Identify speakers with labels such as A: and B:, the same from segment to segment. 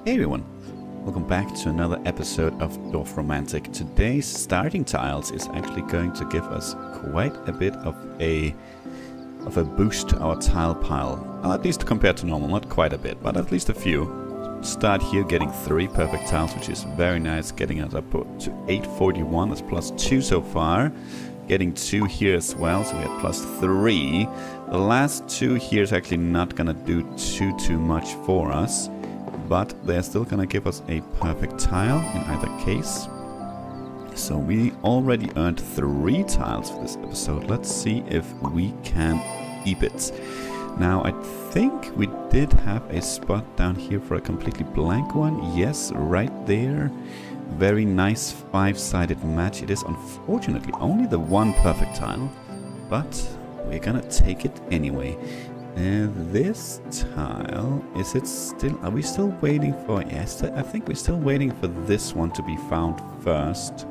A: Hey everyone, welcome back to another episode of Dorfromantik. Today's starting tiles is actually going to give us quite a bit of a boost to our tile pile. Well, at least compared to normal, not quite a bit, but at least a few. Start here getting 3 perfect tiles, which is very nice, getting us up to 841, that's +2 so far. Getting 2 here as well, so we have +3. The last 2 here is actually not gonna do too much for us. But they're still gonna give us a perfect tile in either case. So we already earned 3 tiles for this episode. Let's see if we can keep it. Now I think we did have a spot down here for a completely blank one. Yes, right there. Very nice 5-sided match. It is unfortunately only the 1 perfect tile, but we're gonna take it anyway. This tile, is it still, are we still waiting for, yes, I think we're still waiting for this one to be found first.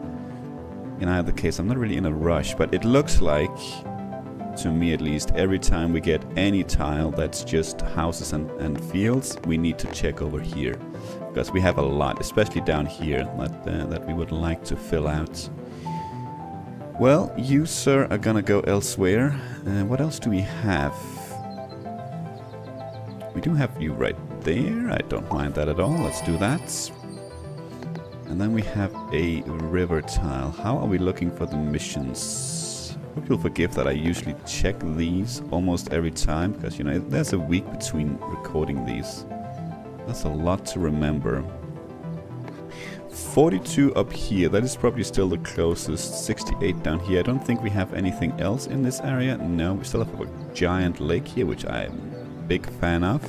A: In either case, I'm not really in a rush, but it looks like, to me at least, every time we get any tile that's just houses and fields, we need to check over here. Because we have a lot, especially down here, that we would like to fill out. Well, you, sir, are gonna go elsewhere. What else do we have? We do have you right there. I don't mind that at all. Let's do that. And then we have a river tile. How are we looking for the missions? Hope you'll forgive that I usually check these almost every time, because, you know, there's a week between recording these. That's a lot to remember. 42 up here. That is probably still the closest. 68 down here. I don't think we have anything else in this area. No, we still have a giant lake here, which I'm big fan of.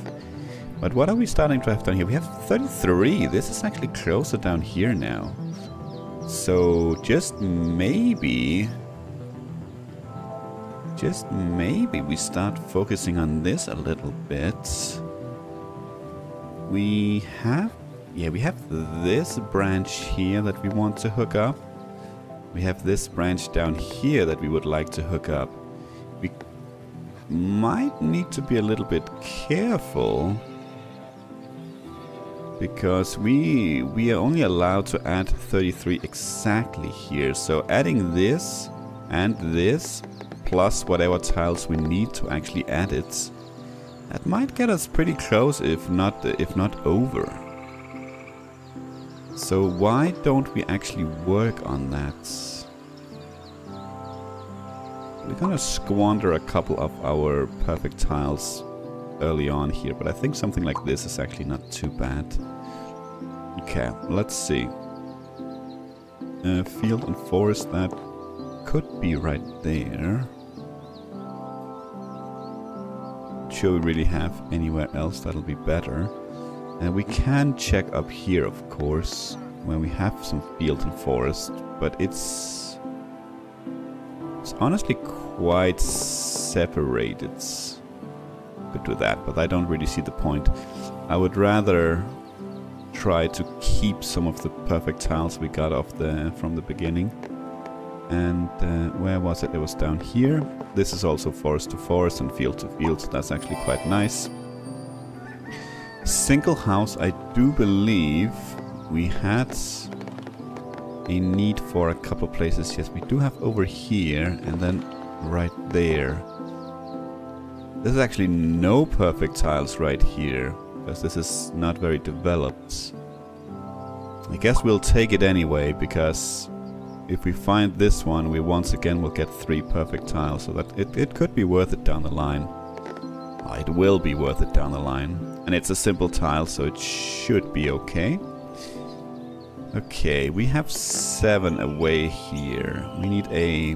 A: But what are we starting to have down here? We have 33. This is actually closer down here now. So just maybe we start focusing on this a little bit. We have this branch here that we want to hook up. We have this branch down here that we would like to hook up. We might need to be a little bit careful, because we are only allowed to add 33 exactly here. So adding this and this plus whatever tiles we need to actually add it, that might get us pretty close, if not over. So why don't we actually work on that? We're gonna squander a couple of our perfect tiles early on here, but I think something like this is actually not too bad. Okay, let's see. Field and forest, that could be right there. Sure, we really have anywhere else that'll be better. And we can check up here, of course, when we have some field and forest, but it's honestly quite separated. Could do that, but I don't really see the point. I would rather try to keep some of the perfect tiles we got from the beginning. And where was it? It was down here. This is also forest to forest and field to field, so that's actually quite nice. Single house, I do believe we had a need for a couple places. Yes, we do have over here and then right there. There's actually no perfect tiles right here, because this is not very developed. I guess we'll take it anyway, because if we find this one, we once again will get 3 perfect tiles, so that it could be worth it down the line. It will be worth it down the line. And it's a simple tile, so it should be okay. Okay, we have 7 away here. We need a,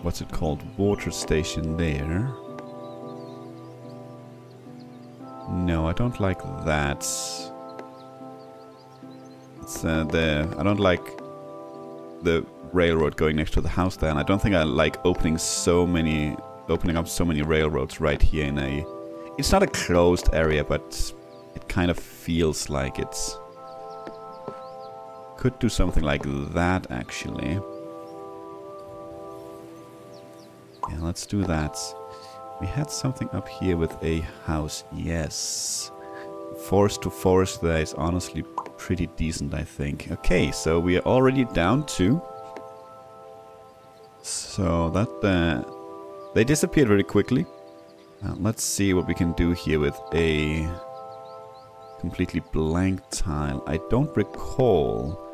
A: what's it called, water station there. No, I don't like that. It's I don't like the railroad going next to the house there, and I don't think I like opening up so many railroads right here in a, it's not a closed area, but it kind of feels like it's, could do something like that actually. Yeah, let's do that. We had something up here with a house. Yes. forest to forest there is honestly pretty decent, I think. Okay, so we are already down 2. So that they disappeared very quickly. Let's see what we can do here with a completely blank tile. I don't recall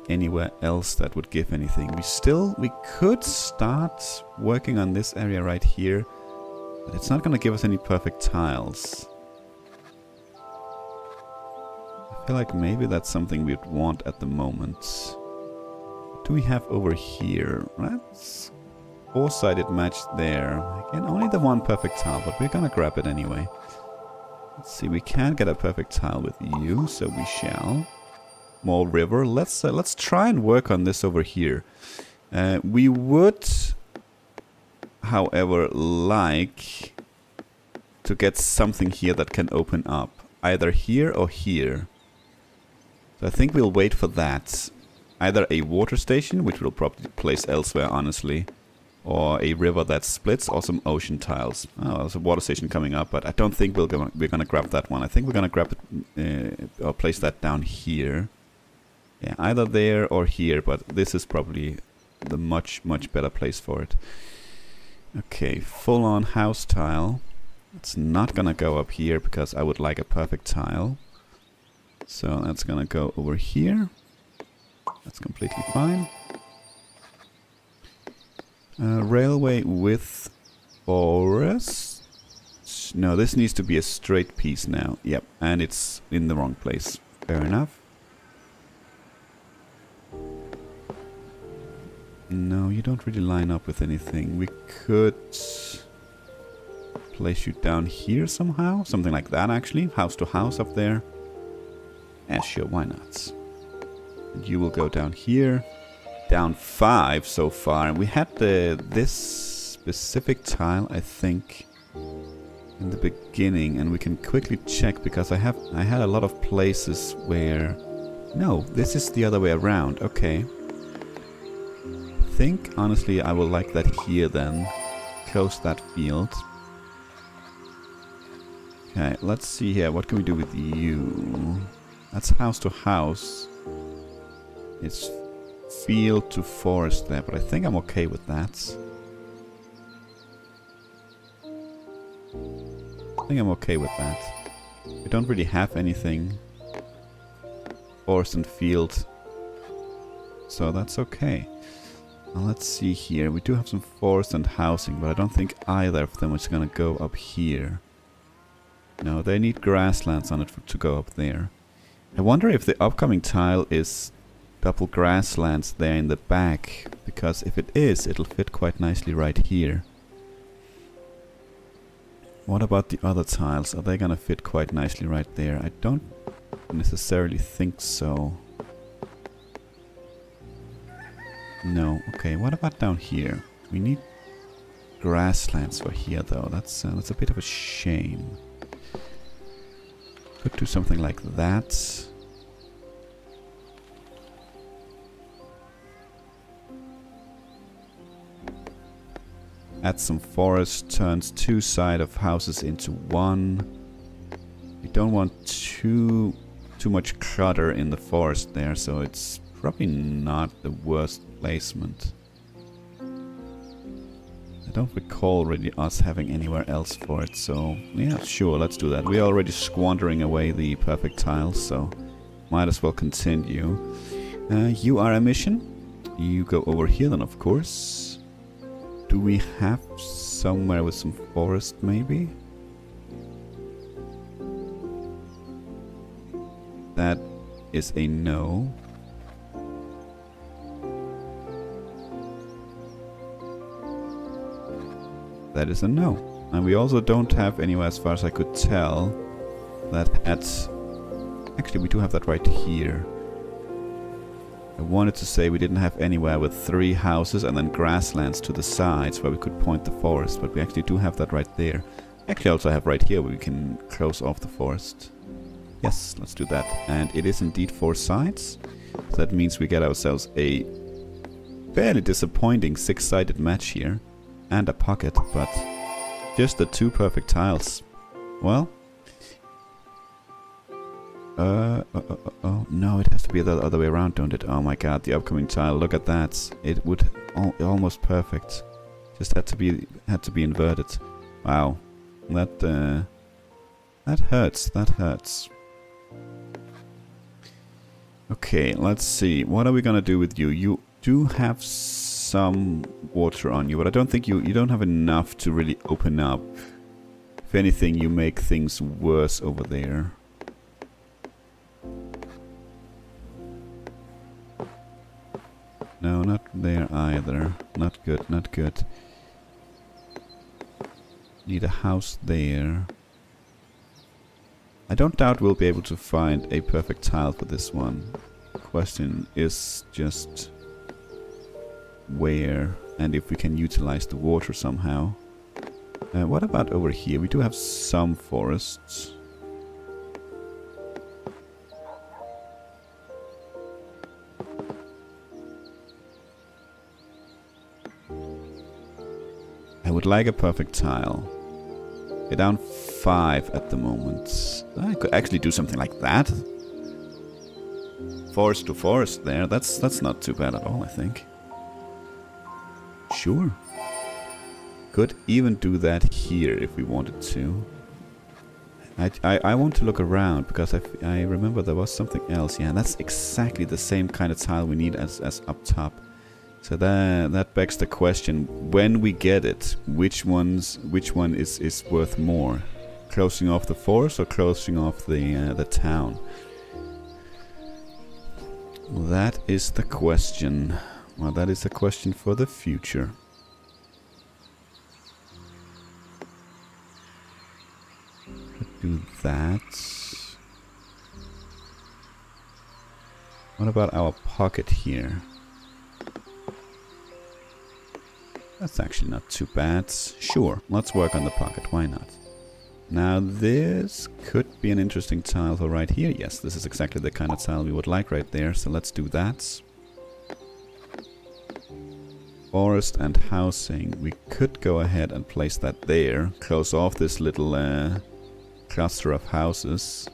A: anywhere else that would give anything. We could start working on this area right here, but it's not going to give us any perfect tiles. I feel like maybe that's something we'd want at the moment. What do we have over here? That's 4-sided match there. Again, only the one perfect tile, but we're gonna grab it anyway. Let's see, we can get a perfect tile with you, so we shall. More river. Let's try and work on this over here. We would, however, like to get something here that can open up, either here or here. So I think we'll wait for that. Either a water station, which we'll probably place elsewhere, honestly, or a river that splits, or some ocean tiles. Oh, there's a water station coming up, but I don't think we're gonna grab that one. I think we're gonna grab it or place that down here. Yeah, either there or here, but this is probably the much better place for it. Okay, full-on house tile. It's not gonna go up here because I would like a perfect tile. So that's gonna go over here. That's completely fine. Railway with forest. No, this needs to be a straight piece now. Yep, and it's in the wrong place. Fair enough. No, you don't really line up with anything. We could place you down here somehow. Something like that, actually. House to house up there. Yeah, sure, why not? And you will go down here. Down 5 so far. And we had this specific tile, I think, in the beginning. And we can quickly check, because I had a lot of places where... No, this is the other way around. Okay. I think, honestly, I will like that here then. Close that field. Okay, let's see here. What can we do with you? That's house to house. It's field to forest there, but I think I'm okay with that. I think I'm okay with that. We don't really have anything. Forest and field. So that's okay. Now let's see here. We do have some forest and housing, but I don't think either of them is going to go up here. No, they need grasslands on it to go up there. I wonder if the upcoming tile is double grasslands there in the back, because if it is, it'll fit quite nicely right here. What about the other tiles? Are they gonna fit quite nicely right there? I don't necessarily think so. No. Okay, what about down here? We need grasslands for here though. That's a bit of a shame. Could do something like that. Add some forest, turns 2 side of houses into 1. We don't want too much clutter in the forest there, so it's probably not the worst placement. I don't recall really us having anywhere else for it, so yeah, sure, let's do that. We're already squandering away the perfect tiles, so might as well continue. You are a mission. You go over here then, of course. Do we have somewhere with some forest, maybe? That is a no. That is a no. And we also don't have anywhere, as far as I could tell, that had... Actually, we do have that right here. I wanted to say we didn't have anywhere with 3 houses and then grasslands to the sides where we could point the forest, but we actually do have that right there. Actually, also have right here where we can close off the forest. Yes, let's do that. And it is indeed 4 sides. So that means we get ourselves a fairly disappointing 6-sided match here. And a pocket, but just the 2 perfect tiles. Well, Oh, no, it has to be the other way around, don't it? Oh my god, the upcoming tile, look at that. It would almost perfect. Just had to be inverted. Wow. That hurts, that hurts. Okay, let's see. What are we gonna do with you? You do have some water on you, but I don't think you don't have enough to really open up. If anything, you make things worse over there. No, not there either. Not good, not good. Need a house there. I don't doubt we'll be able to find a perfect tile for this one. The question is just where and if we can utilize the water somehow. What about over here? We do have some forests. I would like a perfect tile. We're down 5 at the moment. I could actually do something like that. Forest to forest there. That's not too bad at all, I think. Sure. Could even do that here if we wanted to. I want to look around because I remember there was something else. Yeah, that's exactly the same kind of tile we need as up top. So that begs the question: when we get it, which one is worth more? Closing off the forest or closing off the town? Well, that is the question. Well, that is a question for the future. Do that. What about our pocket here? That's actually not too bad. Sure, let's work on the pocket, why not? Now this could be an interesting tile for right here. Yes, this is exactly the kind of tile we would like right there, so let's do that. Forest and housing. We could go ahead and place that there. Close off this little cluster of houses.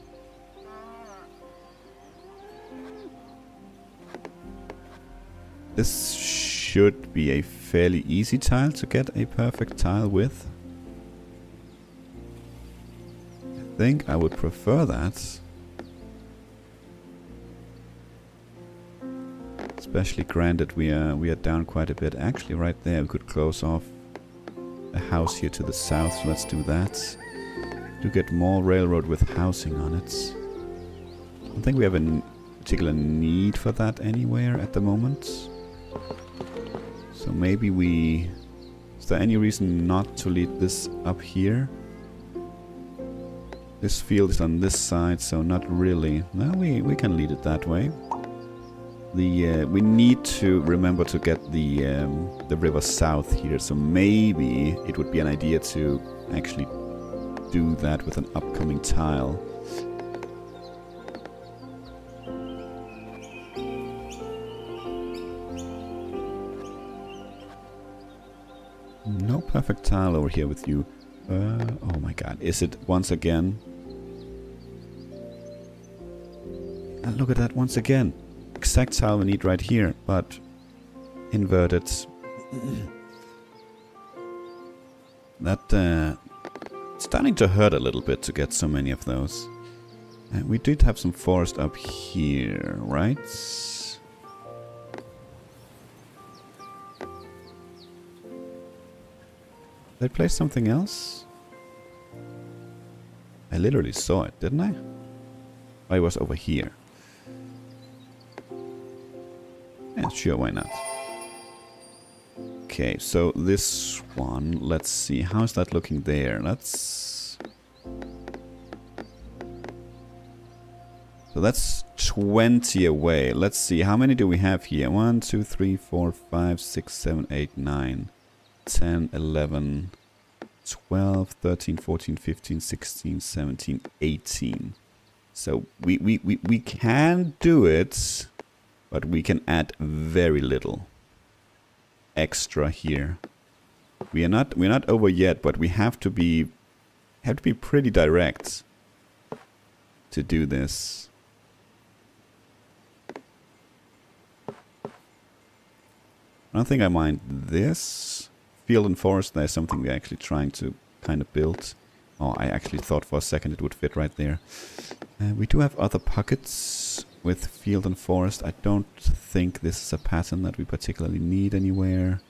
A: This should be a fairly easy tile to get a perfect tile with. I think I would prefer that. Especially granted we are down quite a bit. Actually right there we could close off a house here to the south, so let's do that. Do get more railroad with housing on it. I don't think we have a particular need for that anywhere at the moment. So maybe we... Is there any reason not to lead this up here? This field is on this side, so not really. No, we can lead it that way. We need to remember to get the river south here, so maybe it would be an idea to actually do that with an upcoming tile. No perfect tile over here with you. Oh my god, is it once again? And look at that once again. Exact tile we need right here, but inverted. That it's starting to hurt a little bit to get so many of those. We did have some forest up here, right? Did I place something else? I literally saw it, didn't I? Oh, it was over here. Yeah, sure, why not? Okay, so this one, let's see, how's that looking there? Let's... So that's 20 away. Let's see, how many do we have here? 1, 2, 3, 4, 5, 6, 7, 8, 9, 10, 11, 12, 13, 14, 15, 16, 17, 18. So we can do it, but we can add very little extra here. We're not over yet, but we have to be pretty direct to do this. I don't think I mind this. Field and forest, there's something we're actually trying to kind of build. Oh, I actually thought for a second it would fit right there. We do have other pockets with field and forest. I don't think this is a pattern that we particularly need anywhere.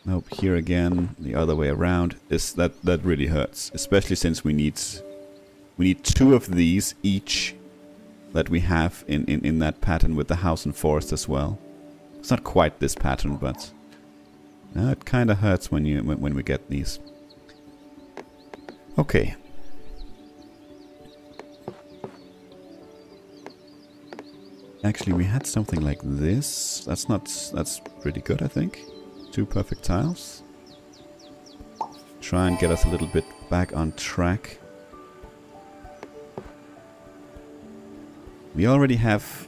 A: Nope, here again, the other way around. That really hurts, especially since we need 2 of these each that we have in that pattern with the house and forest as well. It's not quite this pattern, but it kind of hurts when we get these. Okay. Actually, we had something like this. That's pretty good, I think. 2 perfect tiles. Try and get us a little bit back on track. We already have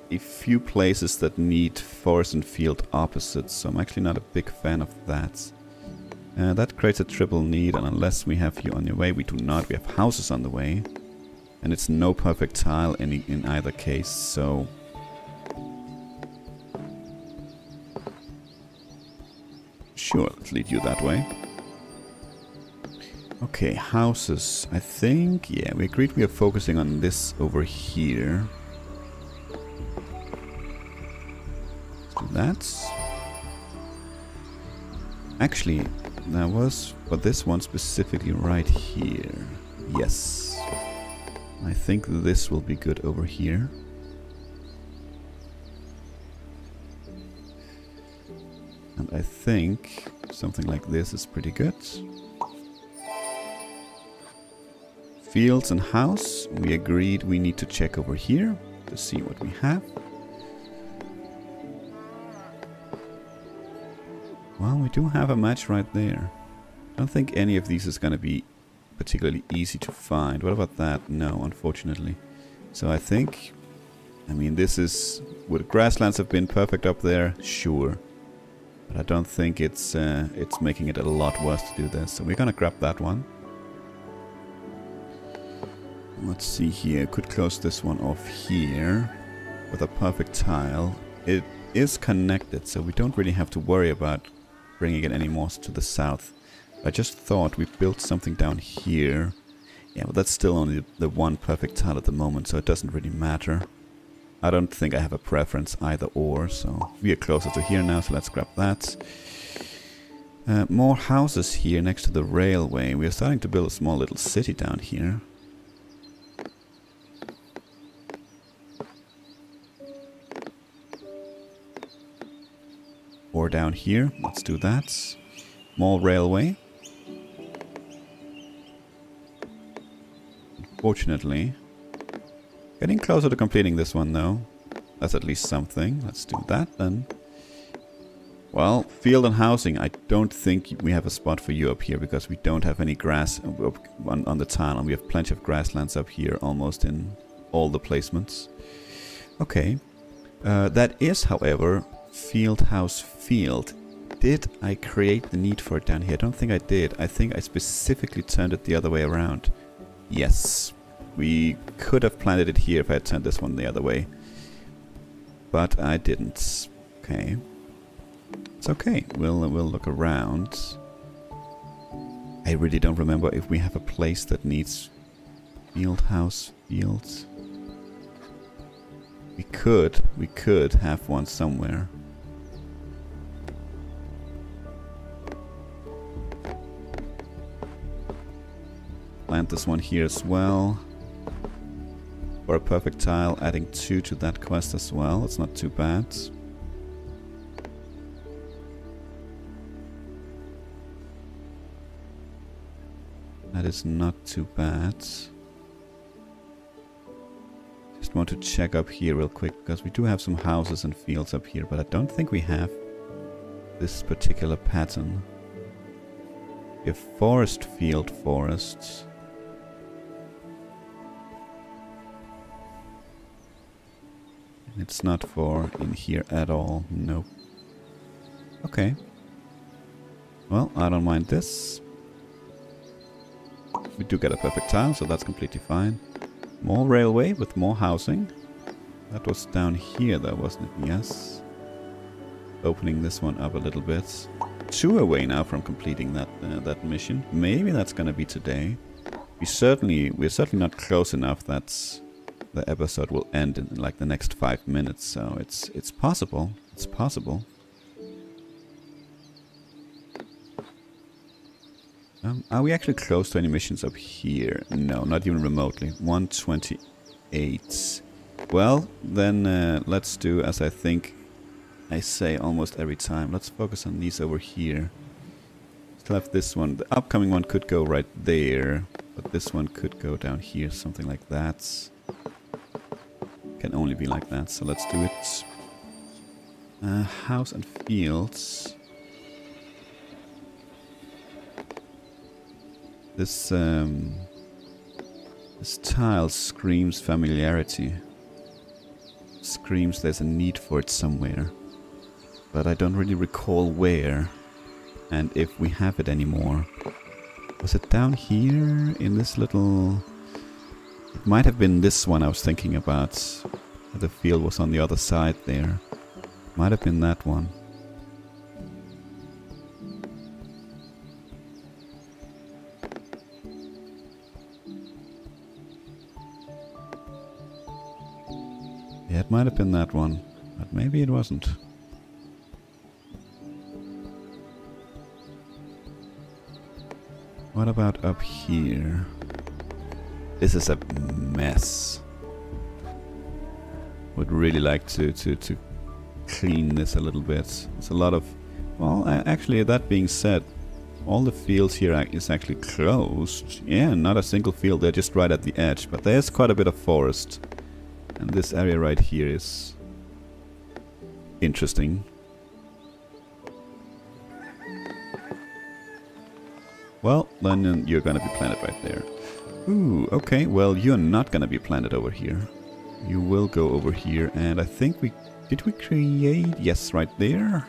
A: a few places that need forest and field opposites, so I'm actually not a big fan of that. That creates a triple need, and unless we have you on your way, we do not. We have houses on the way. And it's no perfect tile in either case, so... Sure, let's lead you that way. Okay, houses. I think, yeah, we agreed we are focusing on this over here. Let's do that. Actually, there was for this one specifically right here. Yes. I think this will be good over here. And I think something like this is pretty good. Fields and house, we agreed we need to check over here to see what we have. Well, we do have a match right there. I don't think any of these is going to be particularly easy to find. What about that? No, unfortunately. So I think, I mean, this is, would grasslands have been perfect up there? Sure. But I don't think it's making it a lot worse to do this. So we're going to grab that one. Let's see here. Could close this one off here with a perfect tile. It is connected, so we don't really have to worry about bringing it any more to the south. I just thought we built something down here. Yeah, but that's still only the one perfect tile at the moment, so it doesn't really matter. I don't think I have a preference either or, so we are closer to here now, so let's grab that. More houses here next to the railway. We are starting to build a small little city down here. Or down here, let's do that. More railway. Unfortunately, getting closer to completing this one though. That's at least something. Let's do that then. Well, field and housing, I don't think we have a spot for you up here because we don't have any grass on the tile, and we have plenty of grasslands up here almost in all the placements. Okay. That is, however, field, house, field. Did I create the need for it down here? I don't think I did. I think I specifically turned it the other way around. Yes. We could have planted it here if I had turned this one the other way. But I didn't. Okay. It's okay. We'll look around. I really don't remember if we have a place that needs field, house, fields. We could have one somewhere. Plant this one here as well. For a perfect tile, adding 2 to that quest as well. It's not too bad. That is not too bad. Just want to check up here real quick, because we do have some houses and fields up here, but I don't think we have this particular pattern. We have forest, field, forest. It's not for in here at all. Nope. Okay. Well, I don't mind this. We do get a perfect tile, so that's completely fine. More railway with more housing. That was down here though, wasn't it? Yes. opening this one up a little bit. 2 away now from completing that mission. Maybe that's gonna be today. We're certainly not close enough that the episode will end in like the next 5 minutes. So it's possible. It's possible. Are we actually close to any missions up here? No, not even remotely. 128. Well, then let's do as I think I say almost every time. Let's focus on these over here. Still have this one. The upcoming one could go right there, but this one could go down here, something like that. Can only be like that, so let's do it. House and fields. This tile screams familiarity. Screams there's a need for it somewhere. But I don't really recall where. And if we have it anymore. Was it down here in this little... It might have been this one I was thinking about. The field was on the other side there. Might have been that one. Yeah, it might have been that one, but maybe it wasn't. What about up here? This is a mess. Would really like to clean this a little bit. It's a lot of... Well, actually, that being said, all the fields here is actually closed. Yeah, not a single field, they're just right at the edge. But there's quite a bit of forest. And this area right here is interesting. Well, then you're gonna be planted right there. Ooh, okay, well, you're not gonna be planted over here. You will go over here, and I think we... Did we create... Yes, right there.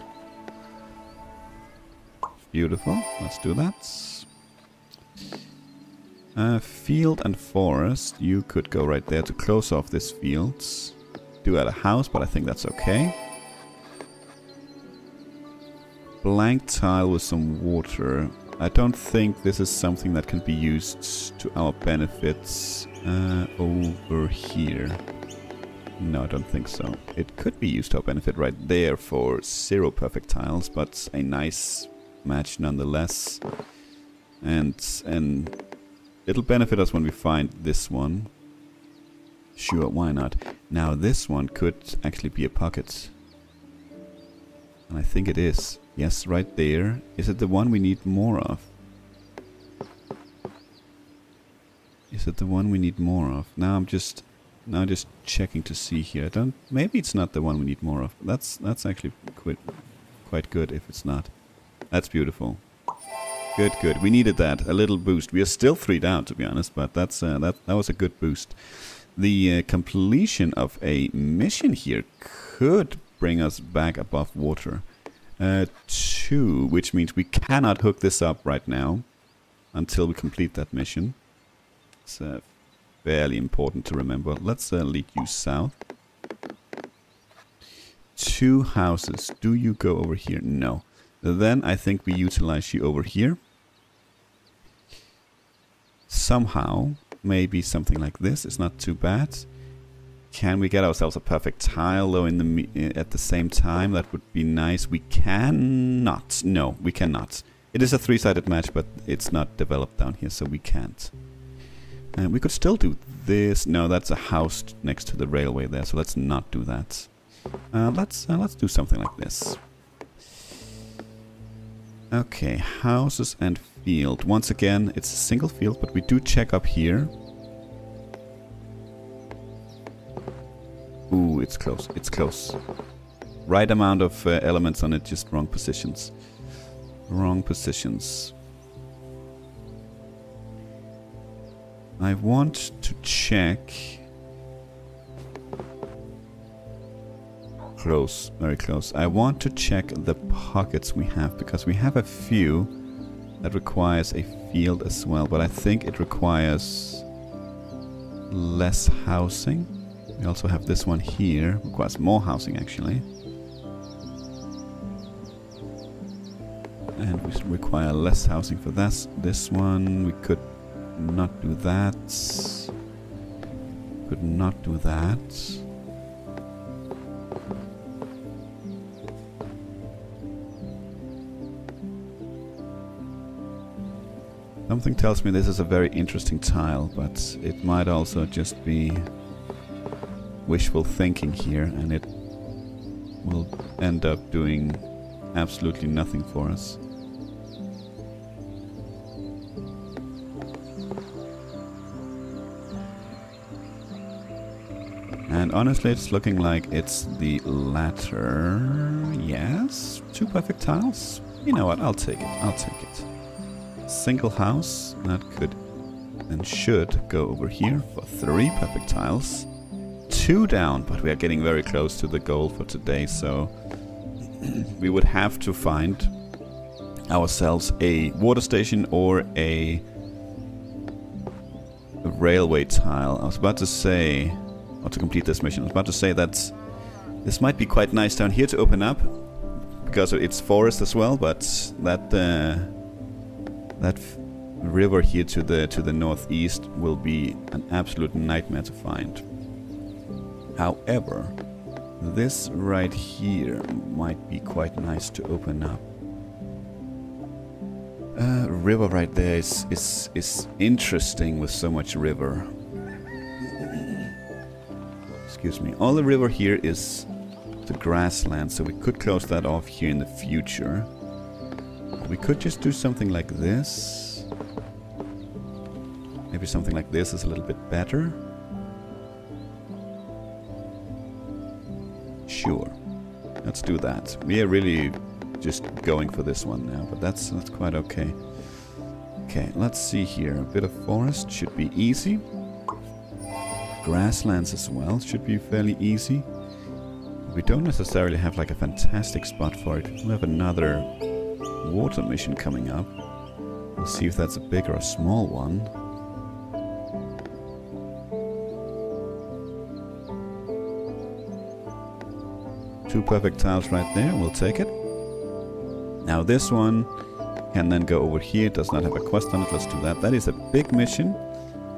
A: Beautiful, let's do that. Field and forest, you could go right there to close off this field. Do add a house, but I think that's okay. Blank tile with some water. I don't think this is something that can be used to our benefits over here. No, I don't think so. It could be used to our benefit right there for 0 perfect tiles, but a nice match nonetheless. And it'll benefit us when we find this one. Sure, why not? Now this one could actually be a pocket. And I think it is. Yes, right there. Is it the one we need more of? Is it the one we need more of? Now I'm just checking to see here. Maybe it's not the one we need more of. That's actually quite good if it's not. That's beautiful. Good, good. We needed that. A little boost. We are still 3 down, to be honest, but that was a good boost. The completion of a mission here could bring us back above water. 2, which means we cannot hook this up right now until we complete that mission. It's fairly important to remember. Let's lead you south. 2 houses. Do you go over here? No. Then I think we utilize you over here. Somehow, maybe something like this is not too bad. Can we get ourselves a perfect tile though at the same time? That would be nice. We cannot. No, we cannot. It is a 3-sided match, but it's not developed down here, so we can't. And we could still do this. No, that's a house next to the railway there, so let's not do that. Let's do something like this. Okay, houses and field. Once again, it's a single field, but we do check up here. Ooh, it's close. It's close. Right amount of elements on it, just wrong positions. Wrong positions. I want to check. Close, very close. I want to check the pockets we have, because we have a few that requires a field as well, but I think it requires less housing. We also have this one here, requires more housing actually. require less housing for this one. We could not do that. Could not do that. Something tells me this is a very interesting tile, but it might also just be wishful thinking here, and it will end up doing absolutely nothing for us. And honestly, it's looking like it's the latter. Yes, 2 perfect tiles. You know what? I'll take it. I'll take it. Single house that could and should go over here for 3 perfect tiles. 2 down, but we are getting very close to the goal for today, so we would have to find ourselves a water station or a railway tile. I was about to say, or to complete this mission, I was about to say that this might be quite nice down here to open up, because it's forest as well, but that river here to the northeast will be an absolute nightmare to find. However, this right here might be quite nice to open up. River right there is interesting with so much river. Excuse me. All the river here is the grassland, so we could close that off here in the future. We could just do something like this. Maybe something like this is a little bit better. Sure. Let's do that. We are really just going for this one now, but that's quite okay. Okay, let's see here. A bit of forest should be easy. Grasslands as well should be fairly easy. We don't necessarily have like a fantastic spot for it. We have another water mission coming up. We'll see if that's a big or a small one. Two perfect tiles right there, we'll take it. Now this one can then go over here, it does not have a quest on it, let's do that. That is a big mission,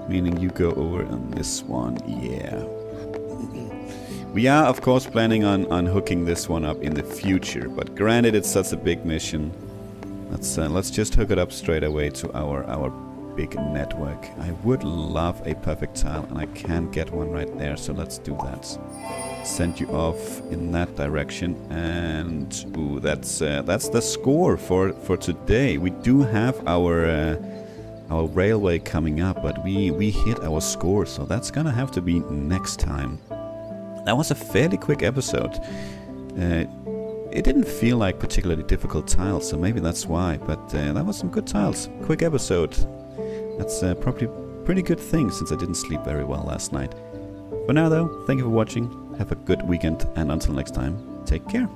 A: meaning you go over on this one, yeah. We are of course planning on hooking this one up in the future, but granted it's such a big mission. Let's just hook it up straight away to our big network. I would love a perfect tile, and I can get one right there, so let's do that. Send you off in that direction, and ooh, that's the score for today. We do have our railway coming up, but we hit our score, so that's gonna have to be next time. That was a fairly quick episode. It didn't feel like particularly difficult tiles, so maybe that's why, but that was some good tiles. Quick episode. That's probably a pretty good thing, since I didn't sleep very well last night. For now though, thank you for watching, have a good weekend, and until next time, take care.